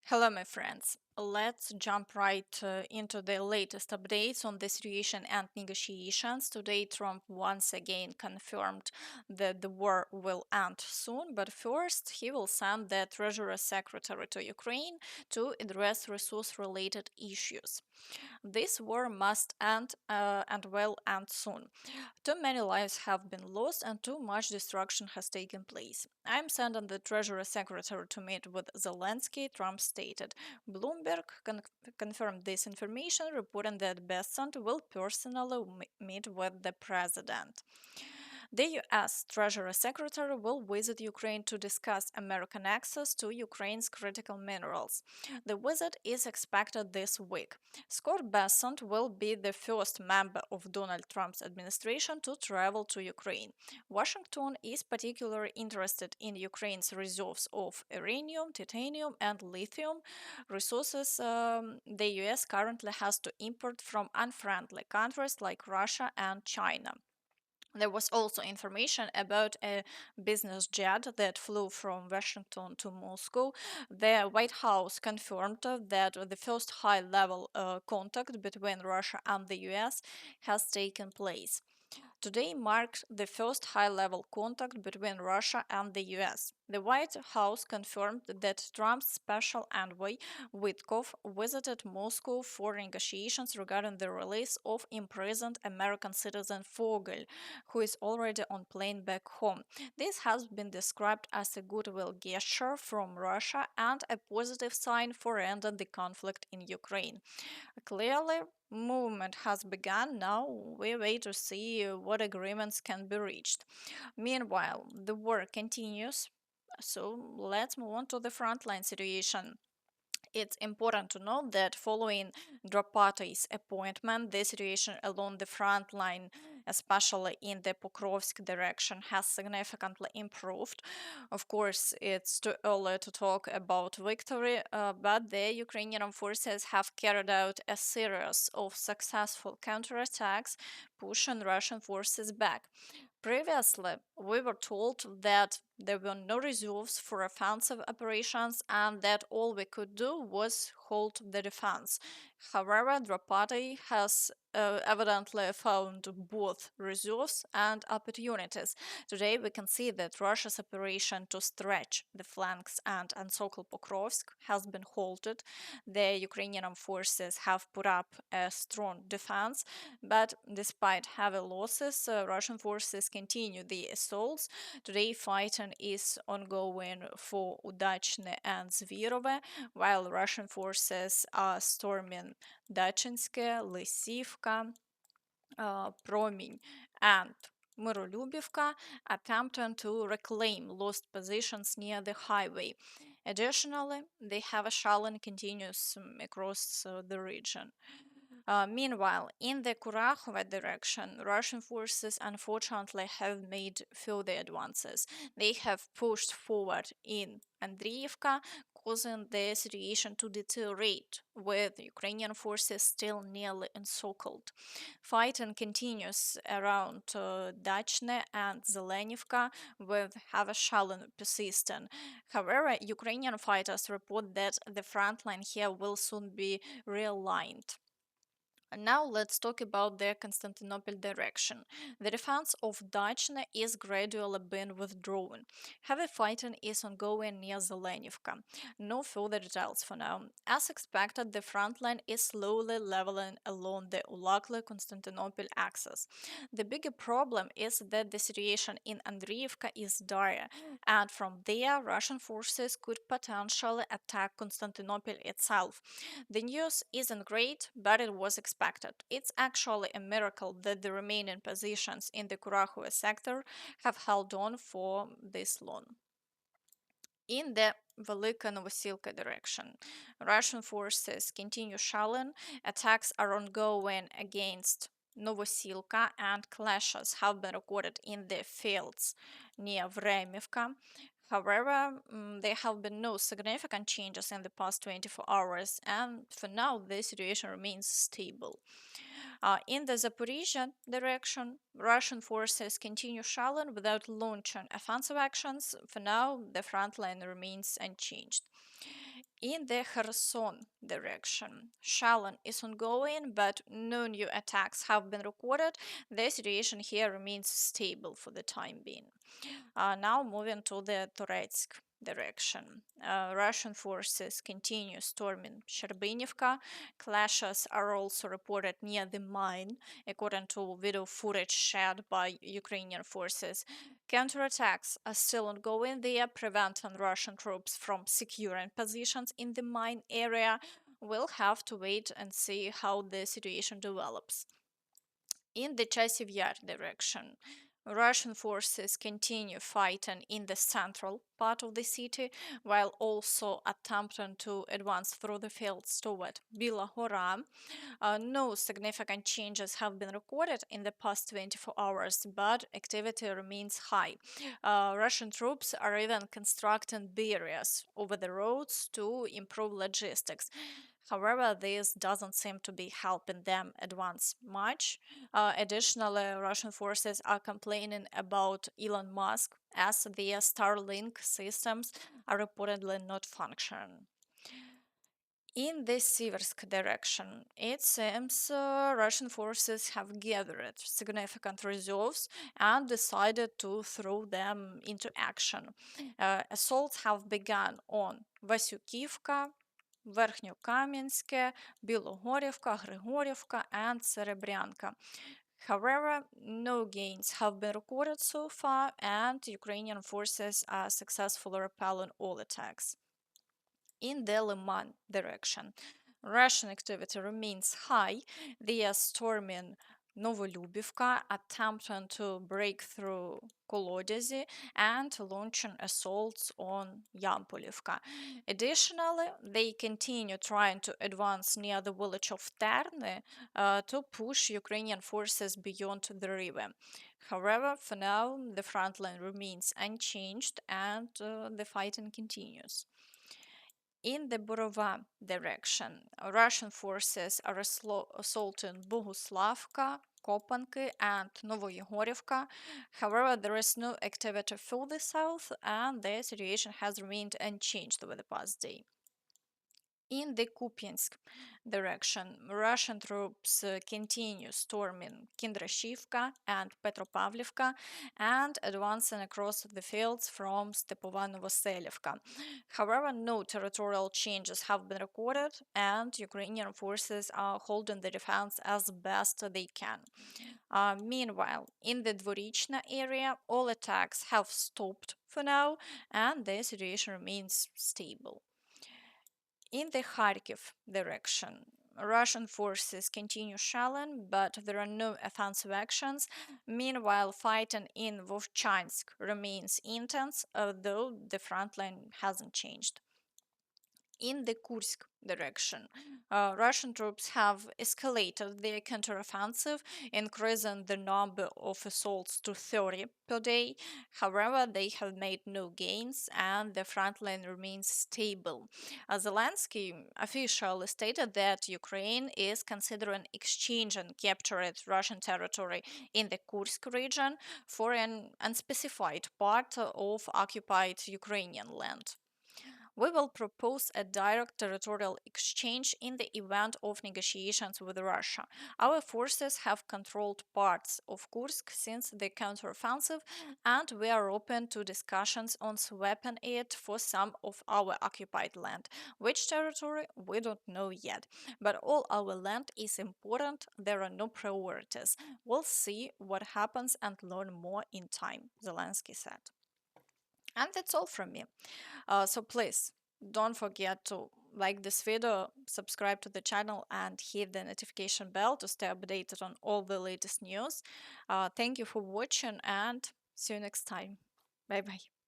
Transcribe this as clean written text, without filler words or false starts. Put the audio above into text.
Hello, my friends. Let's jump right into the latest updates on the situation and negotiations. Today, Trump once again confirmed that the war will end soon, but first, he will send the Treasury Secretary to Ukraine to address resource related issues. This war must end and will end soon. Too many lives have been lost and too much destruction has taken place. I'm sending the Treasury Secretary to meet with Zelensky, Trump stated. Bloomberg confirmed this information, reporting that Besant will personally meet with the president. The U.S. Treasury Secretary will visit Ukraine to discuss American access to Ukraine's critical minerals. The visit is expected this week. Scott Besant will be the first member of Donald Trump's administration to travel to Ukraine. Washington is particularly interested in Ukraine's reserves of uranium, titanium, and lithium, resources the US currently has to import from unfriendly countries like Russia and China. There was also information about a business jet that flew from Washington to Moscow. The White House confirmed that the first high level contact between Russia and the US has taken place. Today marked the first high-level contact between Russia and the US. The White House confirmed that Trump's special envoy Witkoff visited Moscow for negotiations regarding the release of imprisoned American citizen Fogel, who is already on plane back home. This has been described as a goodwill gesture from Russia and a positive sign for ending the conflict in Ukraine. Clearly, movement has begun. Now we wait to see what agreements can be reached. Meanwhile, the war continues. So let's move on to the frontline situation. It's important to note that following Drapaty's appointment, the situation along the front line, especially in the Pokrovsk direction, has significantly improved. Of course, it's too early to talk about victory, but the Ukrainian forces have carried out a series of successful counterattacks, pushing Russian forces back. Previously, we were told that there were no reserves for offensive operations and that all we could do was hold the defense. However, Draupadi has evidently found both reserves and opportunities. Today, we can see that Russia's operation to stretch the flanks and encircle Pokrovsk has been halted. The Ukrainian forces have put up a strong defense, but despite heavy losses, Russian forces continue the assaults. Today, fighting is ongoing for Udachne and Zvirove, while Russian forces are storming Dachinske, Lysivka, Prominy, and Myrolюбівка, attempting to reclaim lost positions near the highway. Additionally, the heavy shelling continues across the region. Meanwhile, in the Kurakhove direction, Russian forces unfortunately have made further advances. They have pushed forward in Andriivka, causing the situation to deteriorate, with Ukrainian forces still nearly encircled. Fighting continues around Dachne and Zelenivka, with heavy shelling persisting. However, Ukrainian fighters report that the front line here will soon be realigned. And now let's talk about the Constantinople direction. The defense of Dachne is gradually being withdrawn. Heavy fighting is ongoing near Zelenivka. No further details for now. As expected, the front line is slowly leveling along the Ulakle-Constantinople axis. The bigger problem is that the situation in Andriivka is dire, and from there, Russian forces could potentially attack Constantinople itself. The news isn't great, but it was expected. It's actually a miracle that the remaining positions in the Kurakhove sector have held on for this long. In the Velika Novosilka direction, Russian forces continue shelling. Attacks are ongoing against Novosilka, and clashes have been recorded in the fields near Vremivka. However, there have been no significant changes in the past 24 hours, and for now, the situation remains stable. In the Zaporizhzhia direction, Russian forces continue shelling without launching offensive actions. For now, the front line remains unchanged. In the Kherson direction, shelling is ongoing, but no new attacks have been recorded. The situation here remains stable for the time being. Now moving to the Toretsk direction. Russian forces continue storming Sherbinivka. Clashes are also reported near the mine, according to video footage shared by Ukrainian forces. Counterattacks are still ongoing there, preventing Russian troops from securing positions in the mine area. We'll have to wait and see how the situation develops. In the Chasiv Yar direction, Russian forces continue fighting in the central part of the city, while also attempting to advance through the fields toward Bila Hora. No significant changes have been recorded in the past 24 hours, but activity remains high. Russian troops are even constructing barriers over the roads to improve logistics. However, this doesn't seem to be helping them advance much. Additionally, Russian forces are complaining about Elon Musk as their Starlink systems are reportedly not functioning. In the Siversk direction, it seems Russian forces have gathered significant reserves and decided to throw them into action. Assaults have begun on Vasyukivka, Verkhnyokamensky, Bilogorivka, Grigorivka, and Serebryanka. However, no gains have been recorded so far, and Ukrainian forces are successfully repelling all attacks. In the Lyman direction, Russian activity remains high. They are storming Novolyubivka, attempting to break through Kolodezi, and launching assaults on Yampolivka. Additionally, they continue trying to advance near the village of Terne to push Ukrainian forces beyond the river. However, for now, the front line remains unchanged and the fighting continues. In the Borova direction, Russian forces are assaulting Boguslavka, Kopanki, and Novoyegorivka. However, there is no activity further south, and the situation has remained unchanged over the past day. In the Kupiansk direction, Russian troops continue storming Kindrashivka and Petropavlivka and advancing across the fields from Stepovanovoselivka. However, no territorial changes have been recorded, and Ukrainian forces are holding the defense as best they can. Meanwhile, in the Dvorichna area, all attacks have stopped for now, and the situation remains stable. In the Kharkiv direction, Russian forces continue shelling, but there are no offensive actions. Meanwhile, fighting in Vovchansk remains intense, although the front line hasn't changed. In the Kursk direction, Russian troops have escalated their counteroffensive, increasing the number of assaults to 30 per day. However, they have made no gains and the front line remains stable. Zelensky officially stated that Ukraine is considering exchanging captured Russian territory in the Kursk region for an unspecified part of occupied Ukrainian land. We will propose a direct territorial exchange in the event of negotiations with Russia. Our forces have controlled parts of Kursk since the counteroffensive, and we are open to discussions on swapping it for some of our occupied land. Which territory? We don't know yet. But all our land is important, there are no priorities. We'll see what happens and learn more in time, Zelensky said. And that's all from me. So please don't forget to like this video, subscribe to the channel, and hit the notification bell to stay updated on all the latest news. Thank you for watching and see you next time. Bye bye.